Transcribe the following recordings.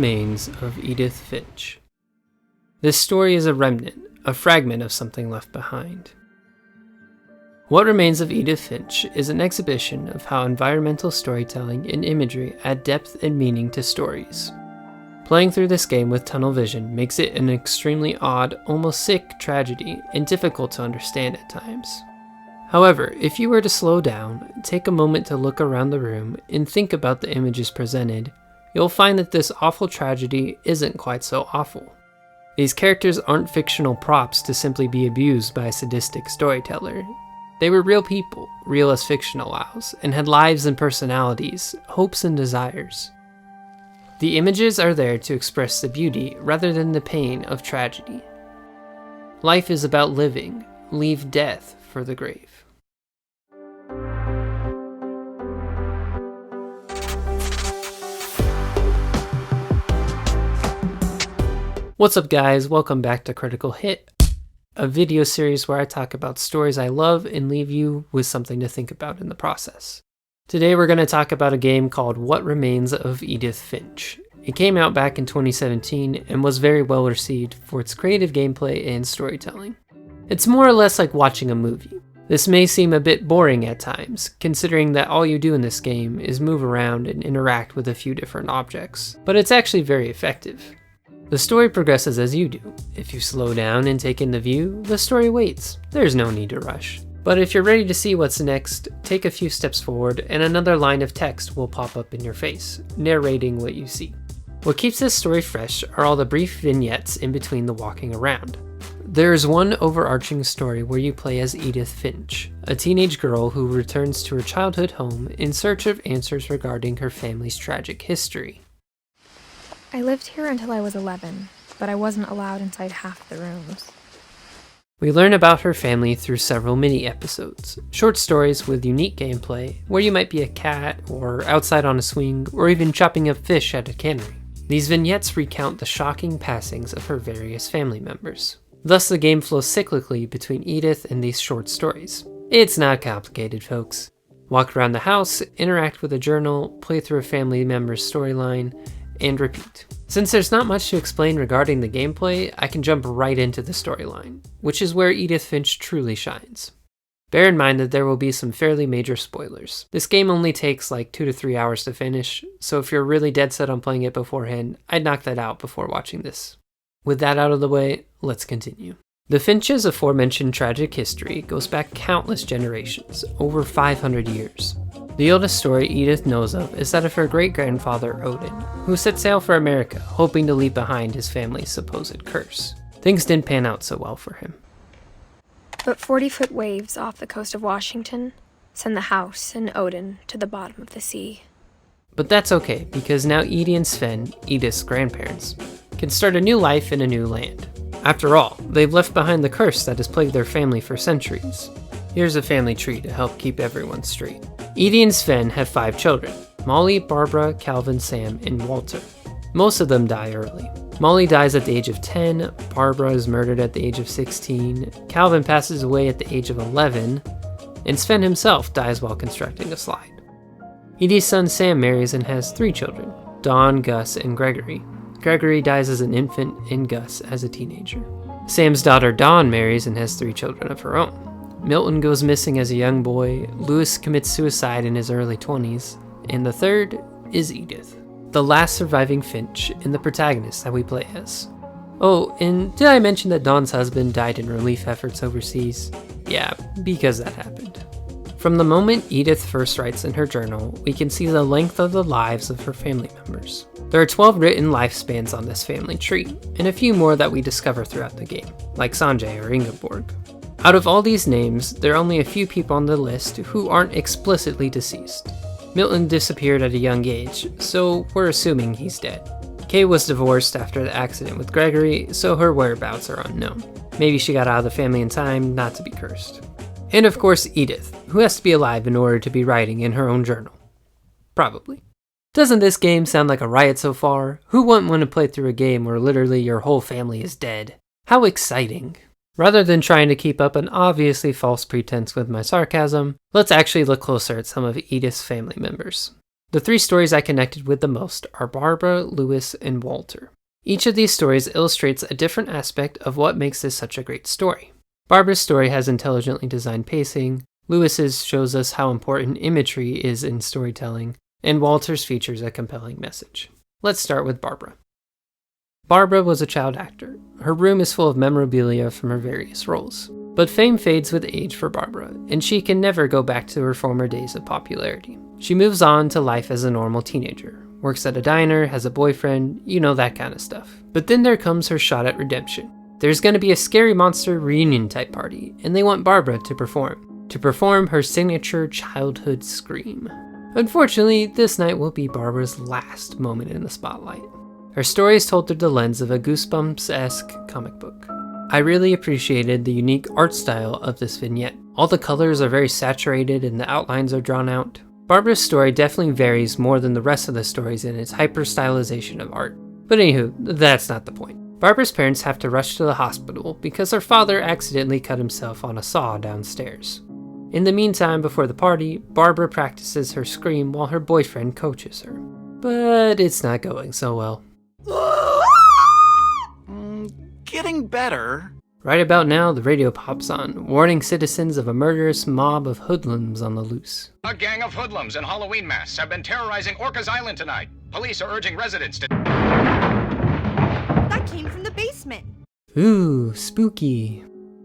Remains of Edith Finch. This story is a remnant, a fragment of something left behind. What Remains of Edith Finch is an exhibition of how environmental storytelling and imagery add depth and meaning to stories. Playing through this game with tunnel vision makes it an extremely odd, almost sick tragedy and difficult to understand at times. However, if you were to slow down, take a moment to look around the room, and think about the images presented, you'll find that this awful tragedy isn't quite so awful. These characters aren't fictional props to simply be abused by a sadistic storyteller. They were real people, real as fiction allows, and had lives and personalities, hopes and desires. The images are there to express the beauty rather than the pain of tragedy. Life is about living. Leave death for the grave. What's up guys, welcome back to Critical Hit, a video series where I talk about stories I love and leave you with something to think about in the process. Today we're going to talk about a game called What Remains of Edith Finch. It came out back in 2017 and was very well received for its creative gameplay and storytelling. It's more or less like watching a movie. This may seem a bit boring at times, considering that all you do in this game is move around and interact with a few different objects, but it's actually very effective. The story progresses as you do. If you slow down and take in the view, the story waits. There's no need to rush. But if you're ready to see what's next, take a few steps forward and another line of text will pop up in your face, narrating what you see. What keeps this story fresh are all the brief vignettes in between the walking around. There is one overarching story where you play as Edith Finch, a teenage girl who returns to her childhood home in search of answers regarding her family's tragic history. I lived here until I was 11, but I wasn't allowed inside half the rooms. We learn about her family through several mini-episodes, short stories with unique gameplay, where you might be a cat, or outside on a swing, or even chopping up fish at a cannery. These vignettes recount the shocking passings of her various family members. Thus the game flows cyclically between Edith and these short stories. It's not complicated, folks. Walk around the house, interact with a journal, play through a family member's storyline, and repeat. Since there's not much to explain regarding the gameplay, I can jump right into the storyline, which is where Edith Finch truly shines. Bear in mind that there will be some fairly major spoilers. This game only takes like 2 to 3 hours to finish, so if you're really dead set on playing it beforehand, I'd knock that out before watching this. With that out of the way, let's continue. The Finch's aforementioned tragic history goes back countless generations, over 500 years. The oldest story Edith knows of is that of her great-grandfather Odin, who set sail for America, hoping to leave behind his family's supposed curse. Things didn't pan out so well for him. But 40-foot waves off the coast of Washington send the house and Odin to the bottom of the sea. But that's okay, because now Edie and Sven, Edith's grandparents, can start a new life in a new land. After all, they've left behind the curse that has plagued their family for centuries. Here's a family tree to help keep everyone straight. Edie and Sven have 5 children: Molly, Barbara, Calvin, Sam, and Walter. Most of them die early. Molly dies at the age of 10, Barbara is murdered at the age of 16, Calvin passes away at the age of 11, and Sven himself dies while constructing a slide. Edie's son Sam marries and has 3 children: Dawn, Gus, and Gregory. Gregory dies as an infant and Gus as a teenager. Sam's daughter Dawn marries and has 3 children of her own. Milton goes missing as a young boy, Lewis commits suicide in his early 20s, and the third is Edith, the last surviving Finch and the protagonist that we play as. Oh, and did I mention that Dawn's husband died in relief efforts overseas? Yeah, because that happened. From the moment Edith first writes in her journal, we can see the length of the lives of her family members. There are 12 written lifespans on this family tree, and a few more that we discover throughout the game, like Sanjay or Ingeborg. Out of all these names, there are only a few people on the list who aren't explicitly deceased. Milton disappeared at a young age, so we're assuming he's dead. Kay was divorced after the accident with Gregory, so her whereabouts are unknown. Maybe she got out of the family in time not to be cursed. And of course Edith, who has to be alive in order to be writing in her own journal. Probably. Doesn't this game sound like a riot so far? Who wouldn't want to play through a game where literally your whole family is dead? How exciting. Rather than trying to keep up an obviously false pretense with my sarcasm, let's actually look closer at some of Edith's family members. The 3 stories I connected with the most are Barbara, Lewis, and Walter. Each of these stories illustrates a different aspect of what makes this such a great story. Barbara's story has intelligently designed pacing, Lewis's shows us how important imagery is in storytelling, and Walter's features a compelling message. Let's start with Barbara. Barbara was a child actor. Her room is full of memorabilia from her various roles. But fame fades with age for Barbara, and she can never go back to her former days of popularity. She moves on to life as a normal teenager, works at a diner, has a boyfriend, you know, that kind of stuff. But then there comes her shot at redemption. There's going to be a scary monster reunion type party, and they want Barbara to perform her signature childhood scream. Unfortunately, this night will be Barbara's last moment in the spotlight. Her story is told through the lens of a Goosebumps-esque comic book. I really appreciated the unique art style of this vignette. All the colors are very saturated and the outlines are drawn out. Barbara's story definitely varies more than the rest of the stories in its hyper-stylization of art. But anywho, that's not the point. Barbara's parents have to rush to the hospital because her father accidentally cut himself on a saw downstairs. In the meantime, before the party, Barbara practices her scream while her boyfriend coaches her. But it's not going so well. Getting better. Right about now, the radio pops on, warning citizens of a murderous mob of hoodlums on the loose. A gang of hoodlums in Halloween masks have been terrorizing Orcas Island tonight. Police are urging residents to... That came from the basement. Ooh, spooky.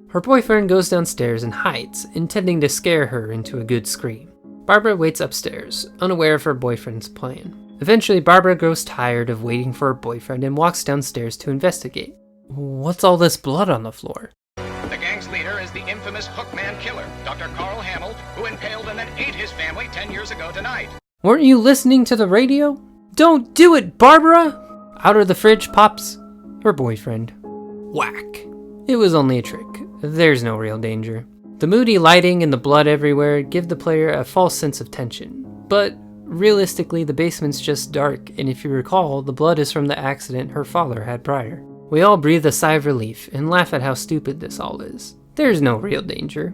Her boyfriend goes downstairs and hides, intending to scare her into a good scream. Barbara waits upstairs, unaware of her boyfriend's plan. Eventually, Barbara grows tired of waiting for her boyfriend and walks downstairs to investigate. What's all this blood on the floor? The gang's leader is the infamous Hookman killer, Dr. Carl Hamill, who impaled and then ate his family 10 years ago tonight. Weren't you listening to the radio? Don't do it, Barbara! Out of the fridge pops her boyfriend. Whack. It was only a trick. There's no real danger. The moody lighting and the blood everywhere give the player a false sense of tension. But realistically, the basement's just dark, and if you recall, the blood is from the accident her father had prior. We all breathe a sigh of relief and laugh at how stupid this all is. There's no real danger.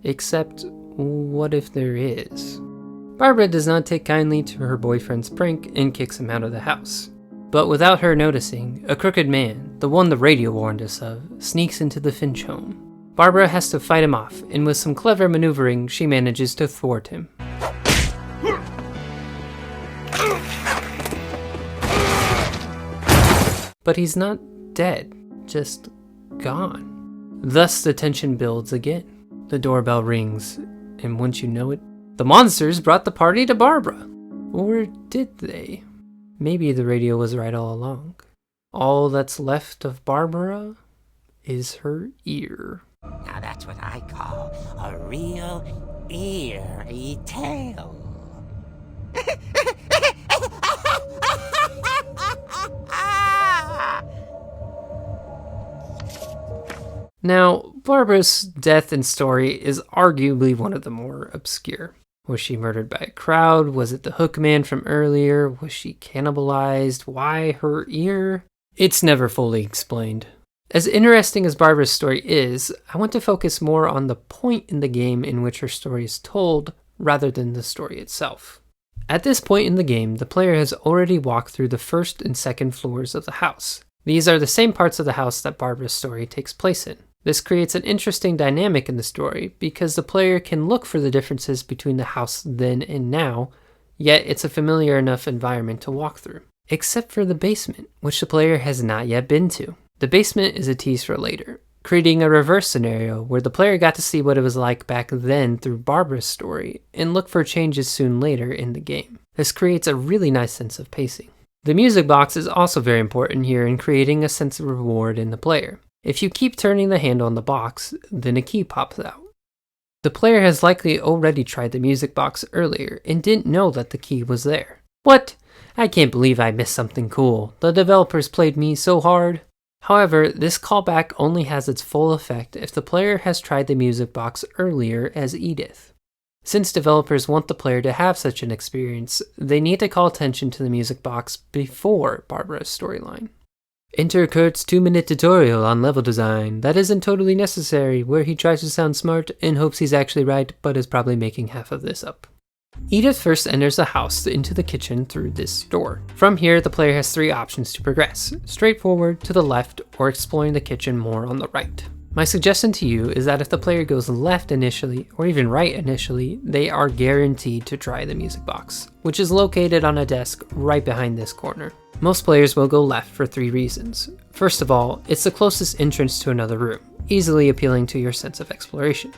Except, what if there is? Barbara does not take kindly to her boyfriend's prank and kicks him out of the house. But without her noticing, a crooked man, the one the radio warned us of, sneaks into the Finch home. Barbara has to fight him off, and with some clever maneuvering, she manages to thwart him. But he's not dead, just gone. Thus the tension builds again. The doorbell rings, and once you know it, the monsters brought the party to Barbara. Or did they? Maybe the radio was right all along. All that's left of Barbara is her ear. Now that's what I call a real eerie tale. Now, Barbara's death and story is arguably one of the more obscure. Was she murdered by a crowd? Was it the Hookman from earlier? Was she cannibalized? Why her ear? It's never fully explained. As interesting as Barbara's story is, I want to focus more on the point in the game in which her story is told, rather than the story itself. At this point in the game, the player has already walked through the first and second floors of the house. These are the same parts of the house that Barbara's story takes place in. This creates an interesting dynamic in the story because the player can look for the differences between the house then and now, yet it's a familiar enough environment to walk through. Except for the basement, which the player has not yet been to. The basement is a tease for later, creating a reverse scenario where the player got to see what it was like back then through Barbara's story and look for changes soon later in the game. This creates a really nice sense of pacing. The music box is also very important here in creating a sense of reward in the player. If you keep turning the handle on the box, then a key pops out. The player has likely already tried the music box earlier and didn't know that the key was there. What? I can't believe I missed something cool. The developers played me so hard. However, this callback only has its full effect if the player has tried the music box earlier as Edith. Since developers want the player to have such an experience, they need to call attention to the music box before Barbara's storyline. Enter Kurt's 2-minute tutorial on level design that isn't totally necessary, where he tries to sound smart and hopes he's actually right, but is probably making half of this up. Edith first enters the house into the kitchen through this door. From here, the player has 3 options to progress: straight forward, to the left, or exploring the kitchen more on the right. My suggestion to you is that if the player goes left initially, or even right initially, they are guaranteed to try the music box, which is located on a desk right behind this corner. Most players will go left for 3 reasons. First of all, it's the closest entrance to another room, easily appealing to your sense of exploration.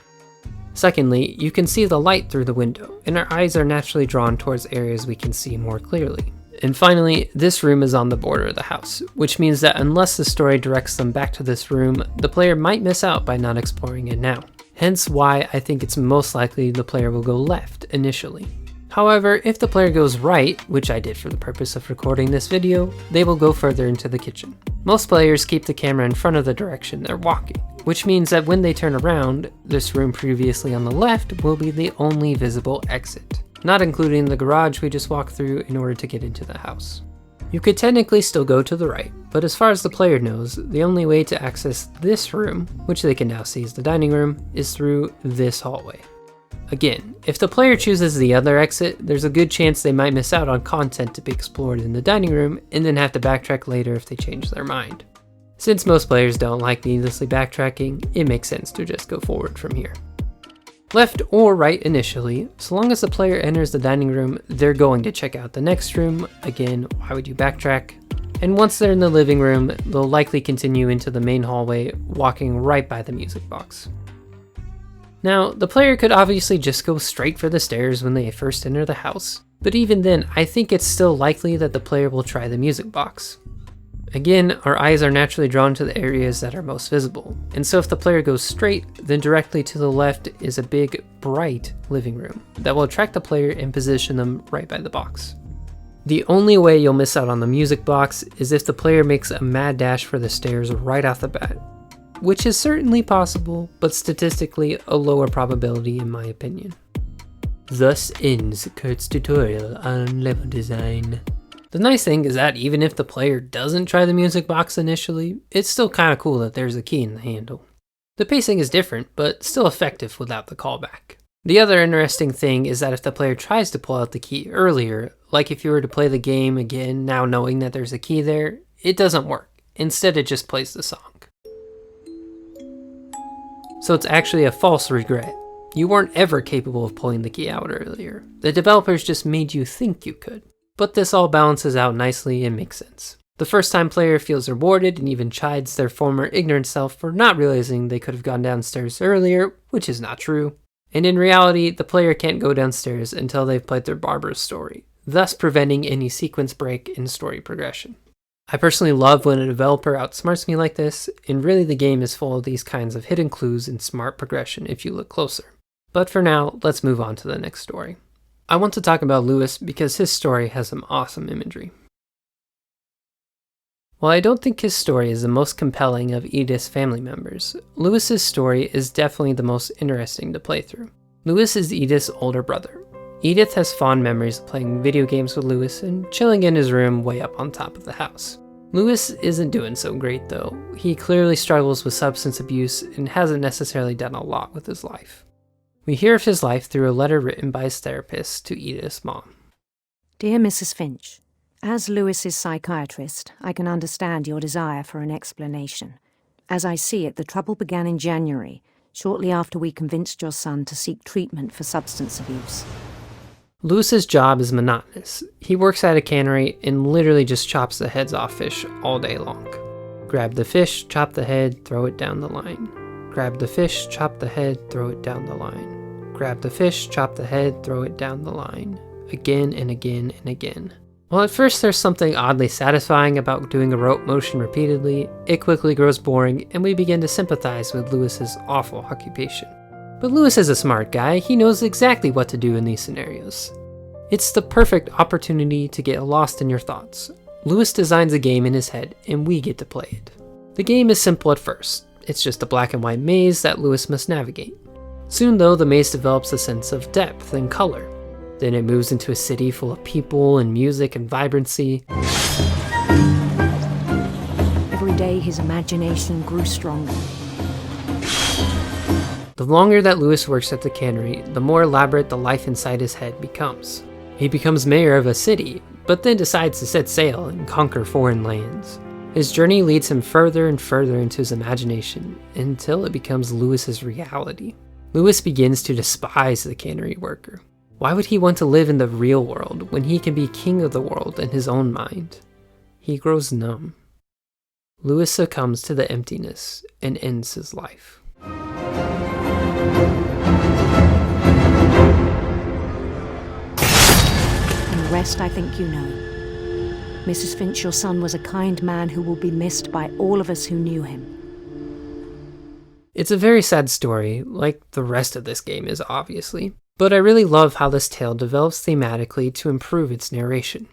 Secondly, you can see the light through the window, and our eyes are naturally drawn towards areas we can see more clearly. And finally, this room is on the border of the house, which means that unless the story directs them back to this room, the player might miss out by not exploring it now. Hence why I think it's most likely the player will go left initially. However, if the player goes right, which I did for the purpose of recording this video, they will go further into the kitchen. Most players keep the camera in front of the direction they're walking, which means that when they turn around, this room previously on the left will be the only visible exit, not including the garage we just walked through in order to get into the house. You could technically still go to the right, but as far as the player knows, the only way to access this room, which they can now see as the dining room, is through this hallway. Again, if the player chooses the other exit, there's a good chance they might miss out on content to be explored in the dining room and then have to backtrack later if they change their mind. Since most players don't like needlessly backtracking, it makes sense to just go forward from here. Left or right initially, so long as the player enters the dining room, they're going to check out the next room. Again, why would you backtrack? And once they're in the living room, they'll likely continue into the main hallway, walking right by the music box. Now, the player could obviously just go straight for the stairs when they first enter the house, but even then, I think it's still likely that the player will try the music box. Again, our eyes are naturally drawn to the areas that are most visible, and so if the player goes straight, then directly to the left is a big, bright living room that will attract the player and position them right by the box. The only way you'll miss out on the music box is if the player makes a mad dash for the stairs right off the bat, which is certainly possible, but statistically a lower probability in my opinion. Thus ends Kurt's tutorial on level design. The nice thing is that even if the player doesn't try the music box initially, it's still kinda cool that there's a key in the handle. The pacing is different, but still effective without the callback. The other interesting thing is that if the player tries to pull out the key earlier, like if you were to play the game again now knowing that there's a key there, it doesn't work. Instead it just plays the song. So it's actually a false regret. You weren't ever capable of pulling the key out earlier. The developers just made you think you could. But this all balances out nicely and makes sense. The first time player feels rewarded and even chides their former ignorant self for not realizing they could have gone downstairs earlier, which is not true. And in reality, the player can't go downstairs until they've played their barbarous story, thus preventing any sequence break in story progression. I personally love when a developer outsmarts me like this, and really the game is full of these kinds of hidden clues and smart progression if you look closer. But for now, let's move on to the next story. I want to talk about Lewis because his story has some awesome imagery. While I don't think his story is the most compelling of Edith's family members, Lewis's story is definitely the most interesting to play through. Lewis is Edith's older brother. Edith has fond memories of playing video games with Lewis and chilling in his room way up on top of the house. Lewis isn't doing so great though. He clearly struggles with substance abuse and hasn't necessarily done a lot with his life. We hear of his life through a letter written by his therapist to Edith's mom. Dear Mrs. Finch, as Lewis's psychiatrist, I can understand your desire for an explanation. As I see it, the trouble began in January, shortly after we convinced your son to seek treatment for substance abuse. Lewis's job is monotonous. He works at a cannery and literally just chops the heads off fish all day long. Grab the fish, chop the head, throw it down the line. Grab the fish, chop the head, throw it down the line. Grab the fish, chop the head, throw it down the line. Again and again and again. While at first there's something oddly satisfying about doing a rope motion repeatedly, it quickly grows boring and we begin to sympathize with Lewis's awful occupation. But Lewis is a smart guy. He knows exactly what to do in these scenarios. It's the perfect opportunity to get lost in your thoughts. Lewis designs a game in his head and we get to play it. The game is simple at first. It's just a black and white maze that Lewis must navigate. Soon though, the maze develops a sense of depth and color. Then it moves into a city full of people and music and vibrancy. Every day his imagination grew stronger. The longer that Lewis works at the cannery, the more elaborate the life inside his head becomes. He becomes mayor of a city, but then decides to set sail and conquer foreign lands. His journey leads him further and further into his imagination until it becomes Lewis's reality. Lewis begins to despise the cannery worker. Why would he want to live in the real world when he can be king of the world in his own mind? He grows numb. Lewis succumbs to the emptiness and ends his life. And the rest I think you know. Mrs. Finch, your son was a kind man who will be missed by all of us who knew him. It's a very sad story, like the rest of this game is obviously, but I really love how this tale develops thematically to improve its narration.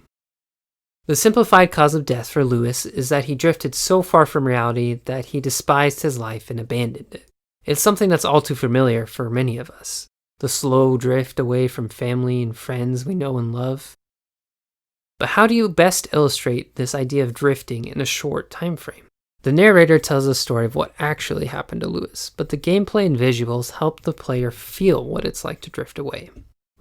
The simplified cause of death for Lewis is that he drifted so far from reality that he despised his life and abandoned it. It's something that's all too familiar for many of us. The slow drift away from family and friends we know and love. But how do you best illustrate this idea of drifting in a short time frame? The narrator tells a story of what actually happened to Lewis, but the gameplay and visuals help the player feel what it's like to drift away.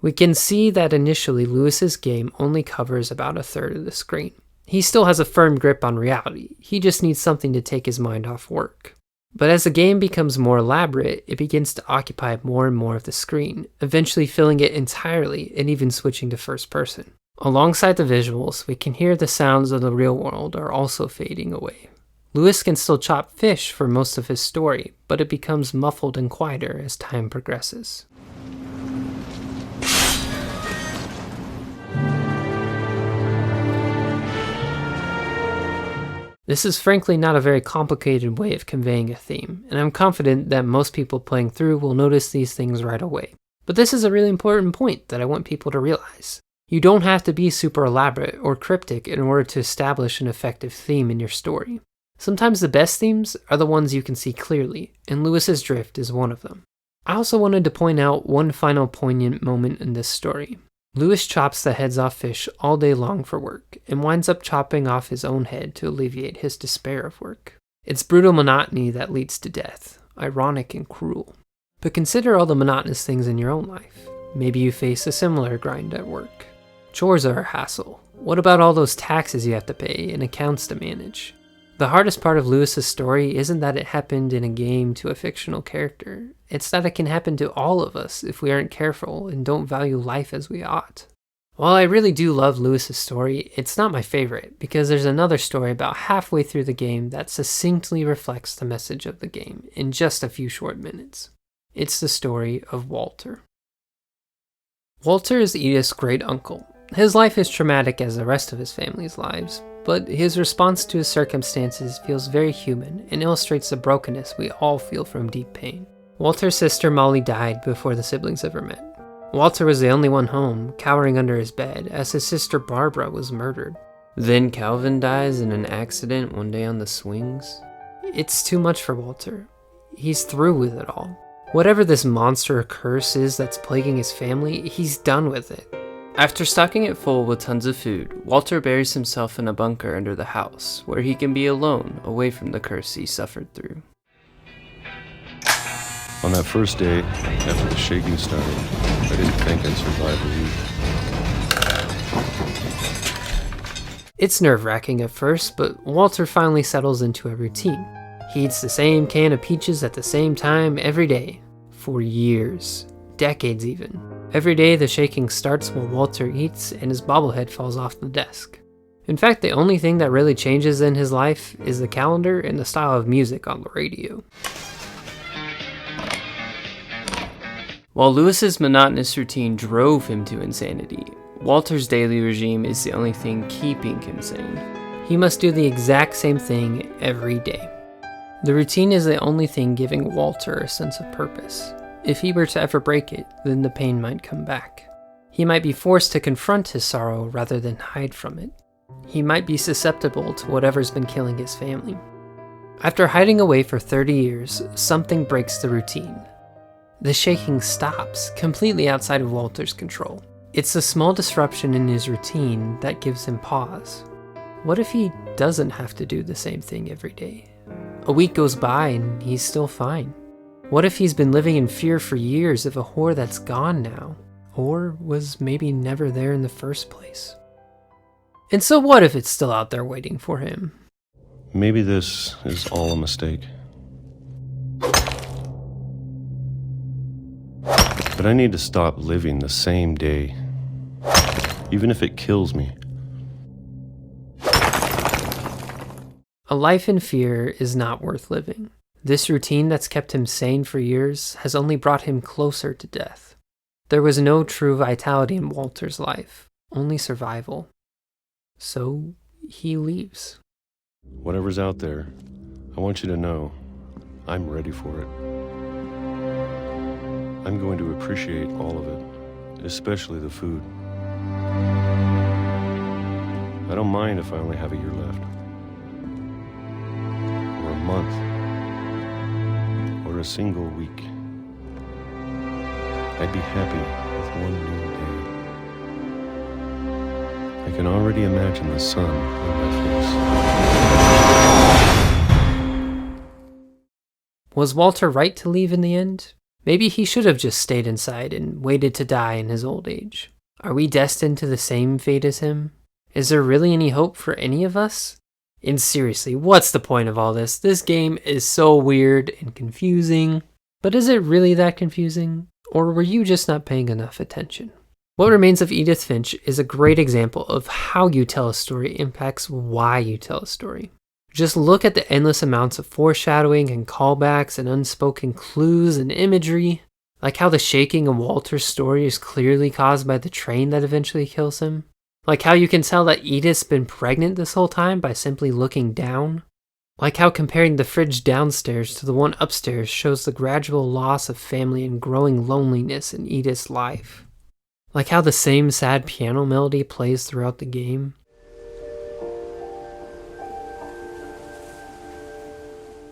We can see that initially Lewis's game only covers about a third of the screen. He still has a firm grip on reality, he just needs something to take his mind off work. But as the game becomes more elaborate, it begins to occupy more and more of the screen, eventually filling it entirely and even switching to first person. Alongside the visuals, we can hear the sounds of the real world are also fading away. Lewis can still chop fish for most of his story, but it becomes muffled and quieter as time progresses. This is frankly not a very complicated way of conveying a theme, and I'm confident that most people playing through will notice these things right away. But this is a really important point that I want people to realize. You don't have to be super elaborate or cryptic in order to establish an effective theme in your story. Sometimes the best themes are the ones you can see clearly, and Lewis's drift is one of them. I also wanted to point out one final poignant moment in this story. Lewis chops the heads off fish all day long for work, and winds up chopping off his own head to alleviate his despair of work. It's brutal monotony that leads to death, ironic and cruel. But consider all the monotonous things in your own life. Maybe you face a similar grind at work. Chores are a hassle. What about all those taxes you have to pay and accounts to manage? The hardest part of Lewis's story isn't that it happened in a game to a fictional character. It's that it can happen to all of us if we aren't careful and don't value life as we ought. While I really do love Lewis's story, it's not my favorite because there's another story about halfway through the game that succinctly reflects the message of the game in just a few short minutes. It's the story of Walter. Walter is Edith's great uncle. His life is traumatic as the rest of his family's lives, but his response to his circumstances feels very human and illustrates the brokenness we all feel from deep pain. Walter's sister Molly died before the siblings ever met. Walter was the only one home, cowering under his bed, as his sister Barbara was murdered. Then Calvin dies in an accident one day on the swings. It's too much for Walter. He's through with it all. Whatever this monster or curse is that's plaguing his family, he's done with it. After stocking it full with tons of food, Walter buries himself in a bunker under the house, where he can be alone, away from the curse he suffered through. On that first day, after the shaking started, I didn't think I'd survive a week. It's nerve-wracking at first, but Walter finally settles into a routine. He eats the same can of peaches at the same time every day, for years, decades even. Every day the shaking starts while Walter eats and his bobblehead falls off the desk. In fact, the only thing that really changes in his life is the calendar and the style of music on the radio. While Lewis's monotonous routine drove him to insanity, Walter's daily regime is the only thing keeping him sane. He must do the exact same thing every day. The routine is the only thing giving Walter a sense of purpose. If he were to ever break it, then the pain might come back. He might be forced to confront his sorrow rather than hide from it. He might be susceptible to whatever's been killing his family. After hiding away for 30 years, something breaks the routine. The shaking stops, completely outside of Walter's control. It's a small disruption in his routine that gives him pause. What if he doesn't have to do the same thing every day? A week goes by and he's still fine. What if he's been living in fear for years of a whore that's gone now, or was maybe never there in the first place? And so what if it's still out there waiting for him? Maybe this is all a mistake. But I need to stop living the same day, even if it kills me. A life in fear is not worth living. This routine that's kept him sane for years has only brought him closer to death. There was no true vitality in Walter's life, only survival. So he leaves. Whatever's out there, I want you to know I'm ready for it. I'm going to appreciate all of it, especially the food. I don't mind if I only have a year left, or a month, or a single week. I'd be happy with one new day. I can already imagine the sun on my face. Was Walter right to leave in the end? Maybe he should have just stayed inside and waited to die in his old age. Are we destined to the same fate as him? Is there really any hope for any of us? And seriously, what's the point of all this? This game is so weird and confusing. But is it really that confusing? Or were you just not paying enough attention? What Remains of Edith Finch is a great example of how you tell a story impacts why you tell a story. Just look at the endless amounts of foreshadowing and callbacks and unspoken clues and imagery, like how the shaking of Walter's story is clearly caused by the train that eventually kills him. Like how you can tell that Edith's been pregnant this whole time by simply looking down. Like how comparing the fridge downstairs to the one upstairs shows the gradual loss of family and growing loneliness in Edith's life. Like how the same sad piano melody plays throughout the game.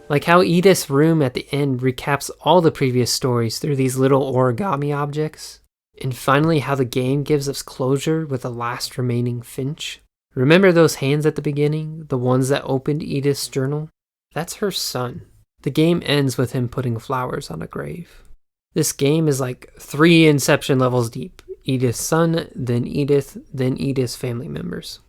Like how Edith's room at the end recaps all the previous stories through these little origami objects. And finally how the game gives us closure with the last remaining Finch. Remember those hands at the beginning? The ones that opened Edith's journal? That's her son. The game ends with him putting flowers on a grave. This game is like 3 Inception levels deep. Edith's son, then Edith's family members.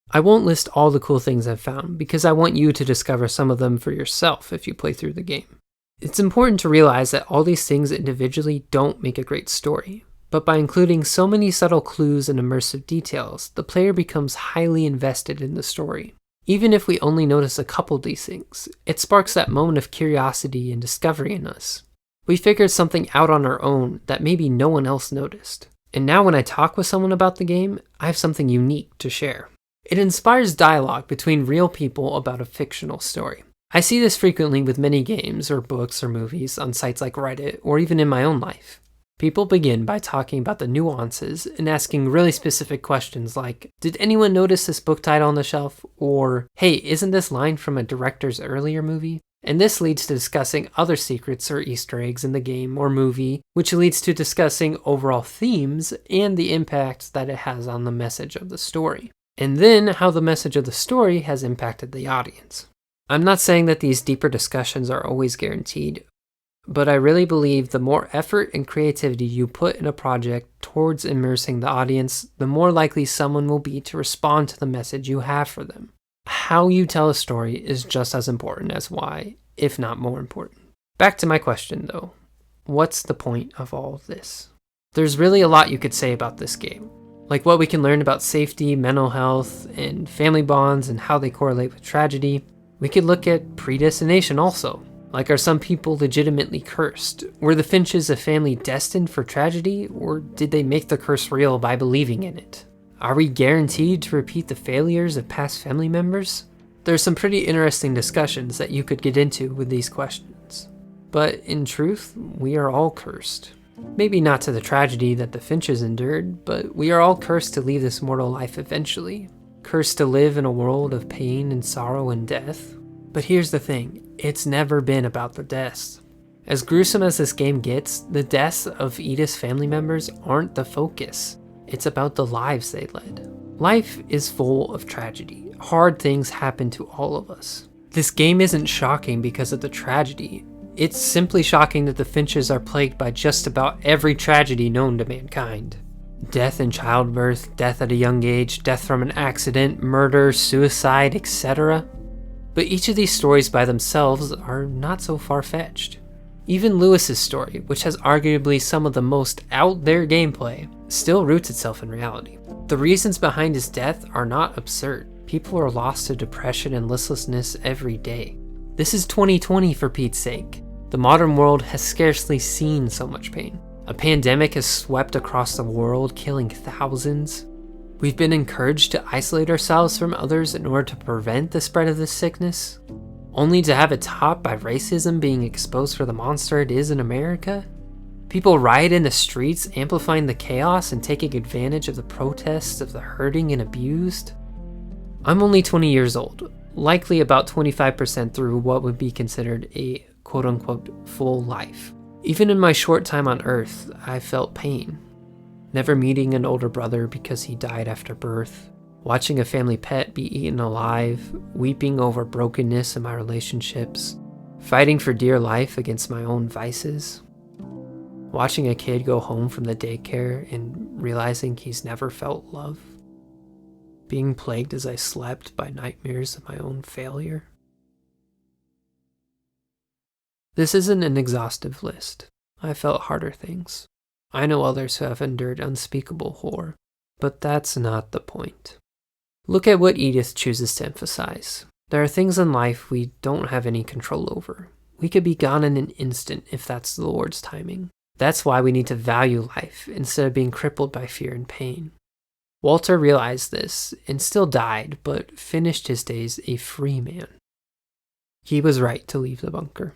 I won't list all the cool things I've found because I want you to discover some of them for yourself if you play through the game. It's important to realize that all these things individually don't make a great story. But by including so many subtle clues and immersive details, the player becomes highly invested in the story. Even if we only notice a couple of these things, it sparks that moment of curiosity and discovery in us. We figured something out on our own that maybe no one else noticed. And now when I talk with someone about the game, I have something unique to share. It inspires dialogue between real people about a fictional story. I see this frequently with many games or books or movies on sites like Reddit or even in my own life. People begin by talking about the nuances and asking really specific questions like, did anyone notice this book title on the shelf? Or, hey, isn't this line from a director's earlier movie? And this leads to discussing other secrets or Easter eggs in the game or movie, which leads to discussing overall themes and the impact that it has on the message of the story. And then how the message of the story has impacted the audience. I'm not saying that these deeper discussions are always guaranteed, but I really believe the more effort and creativity you put in a project towards immersing the audience, the more likely someone will be to respond to the message you have for them. How you tell a story is just as important as why, if not more important. Back to my question though. What's the point of all of this? There's really a lot you could say about this game. Like what we can learn about safety, mental health, and family bonds and how they correlate with tragedy. We could look at predestination also. Like, are some people legitimately cursed? Were the Finches a family destined for tragedy, or did they make the curse real by believing in it? Are we guaranteed to repeat the failures of past family members? There's some pretty interesting discussions that you could get into with these questions. But in truth, we are all cursed. Maybe not to the tragedy that the Finches endured, but we are all cursed to leave this mortal life eventually. Cursed to live in a world of pain and sorrow and death. But here's the thing, it's never been about the deaths. As gruesome as this game gets, the deaths of Edith's family members aren't the focus. It's about the lives they led. Life is full of tragedy. Hard things happen to all of us. This game isn't shocking because of the tragedy. It's simply shocking that the Finches are plagued by just about every tragedy known to mankind. Death in childbirth, death at a young age, death from an accident, murder, suicide, etc. But each of these stories by themselves are not so far-fetched. Even Lewis's story, which has arguably some of the most out-there gameplay, still roots itself in reality. The reasons behind his death are not absurd. People are lost to depression and listlessness every day. This is 2020 for Pete's sake. The modern world has scarcely seen so much pain. A pandemic has swept across the world, killing thousands. We've been encouraged to isolate ourselves from others in order to prevent the spread of this sickness, only to have it topped by racism being exposed for the monster it is in America. People riot in the streets, amplifying the chaos and taking advantage of the protests of the hurting and abused. I'm only 20 years old, likely about 25% through what would be considered a quote-unquote full life. Even in my short time on Earth, I felt pain. Never meeting an older brother because he died after birth, watching a family pet be eaten alive, weeping over brokenness in my relationships, fighting for dear life against my own vices, watching a kid go home from the daycare and realizing he's never felt love, being plagued as I slept by nightmares of my own failure. This isn't an exhaustive list. I felt harder things. I know others who have endured unspeakable horror, but that's not the point. Look at what Edith chooses to emphasize. There are things in life we don't have any control over. We could be gone in an instant if that's the Lord's timing. That's why we need to value life instead of being crippled by fear and pain. Walter realized this and still died, but finished his days a free man. He was right to leave the bunker.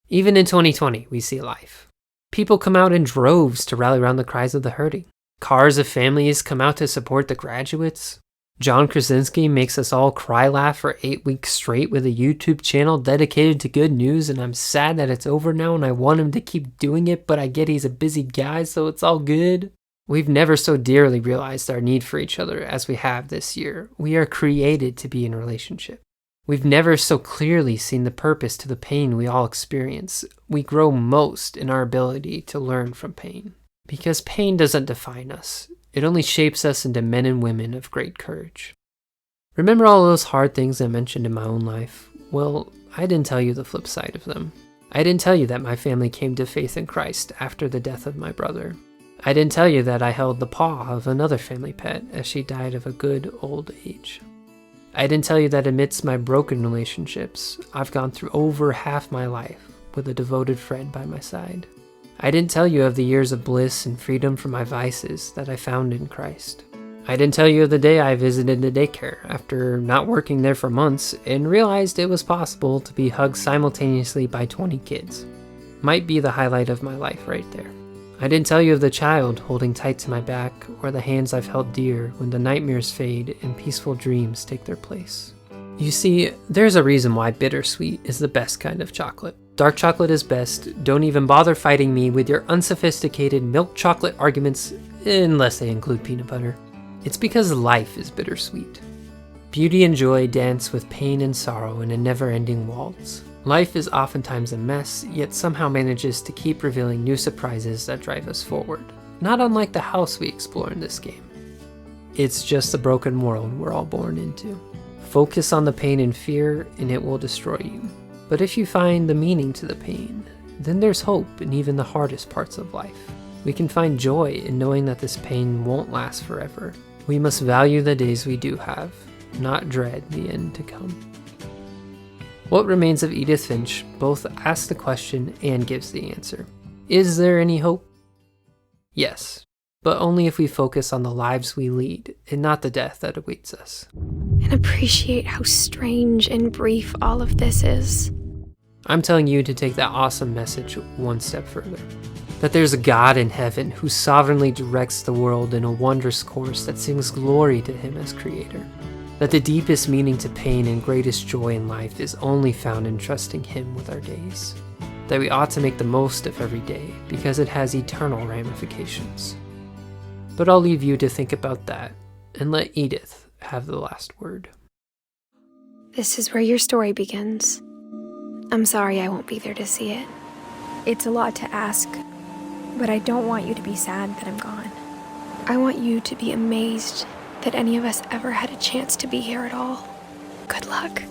Even in 2020, we see life. People come out in droves to rally around the cries of the hurting. Cars of families come out to support the graduates. John Krasinski makes us all cry laugh for 8 weeks straight with a YouTube channel dedicated to good news, and I'm sad that it's over now and I want him to keep doing it, but I get he's a busy guy, so it's all good. We've never so dearly realized our need for each other as we have this year. We are created to be in a relationship. We've never so clearly seen the purpose to the pain we all experience. We grow most in our ability to learn from pain. Because pain doesn't define us. It only shapes us into men and women of great courage. Remember all those hard things I mentioned in my own life? Well, I didn't tell you the flip side of them. I didn't tell you that my family came to faith in Christ after the death of my brother. I didn't tell you that I held the paw of another family pet as she died of a good old age. I didn't tell you that amidst my broken relationships, I've gone through over half my life with a devoted friend by my side. I didn't tell you of the years of bliss and freedom from my vices that I found in Christ. I didn't tell you of the day I visited the daycare after not working there for months and realized it was possible to be hugged simultaneously by 20 kids. Might be the highlight of my life right there. I didn't tell you of the child holding tight to my back or the hands I've held dear when the nightmares fade and peaceful dreams take their place. You see, there's a reason why bittersweet is the best kind of chocolate. Dark chocolate is best. Don't even bother fighting me with your unsophisticated milk chocolate arguments unless they include peanut butter. It's because life is bittersweet. Beauty and joy dance with pain and sorrow in a never-ending waltz. Life is oftentimes a mess, yet somehow manages to keep revealing new surprises that drive us forward. Not unlike the house we explore in this game. It's just the broken world we're all born into. Focus on the pain and fear, and it will destroy you. But if you find the meaning to the pain, then there's hope in even the hardest parts of life. We can find joy in knowing that this pain won't last forever. We must value the days we do have, not dread the end to come. What Remains of Edith Finch both asks the question and gives the answer. Is there any hope? Yes, but only if we focus on the lives we lead and not the death that awaits us. And appreciate how strange and brief all of this is. I'm telling you to take that awesome message one step further. That there's a God in heaven who sovereignly directs the world in a wondrous course that sings glory to him as creator. That the deepest meaning to pain and greatest joy in life is only found in trusting him with our days. That we ought to make the most of every day because it has eternal ramifications. But I'll leave you to think about that and let Edith have the last word. This is where your story begins. I'm sorry I won't be there to see it. It's a lot to ask, but I don't want you to be sad that I'm gone. I want you to be amazed that any of us ever had a chance to be here at all. Good luck.